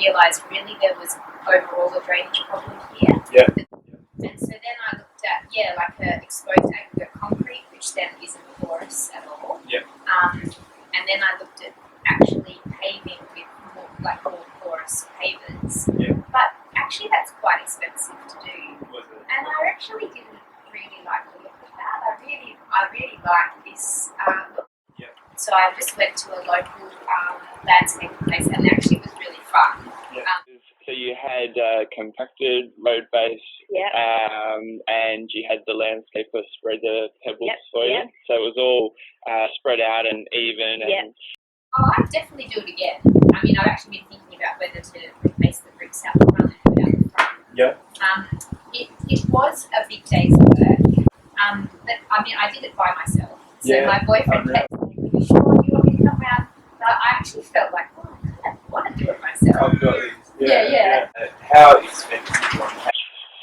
realised really there was overall a drainage problem here. Yeah. And so then I looked at, like a exposed aggregate concrete, which then isn't porous at all. Yeah. And then I looked at actually paving with more porous pavers. Yeah. But actually that's quite expensive to do. Was it? And I actually didn't really like the look of that. I really like this look. Yeah. So I just went to a local landscape place, and actually it was really fun. Yeah. So you had compacted road base, and you had the landscaper spread the pebbles for you. So it was all spread out and even. And I'd definitely do it again. I mean, I've actually been thinking about whether to replace the bricks out the front and put out the front. Yeah. It was a big day's work. But I mean, I did it by myself. So my boyfriend kept saying, "Are you sure you want me to come around?" But I actually felt like, I kind of want to do it myself. I've got these. Yeah. How expensive one?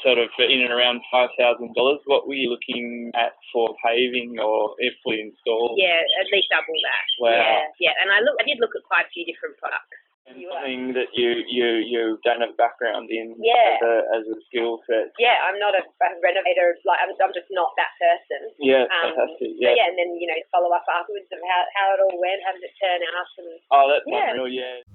Sort of in and around $5,000. What were you looking at for paving or if fully installed? Yeah, at least double that. Wow. Yeah. And I did look at quite a few different products. And something that you don't have background in as a skill set. Yeah, I'm not a renovator. Like I'm just not that person. Yeah, fantastic. Yeah. And then follow up afterwards of how it all went, how did it turn out, and that's unreal. Yeah.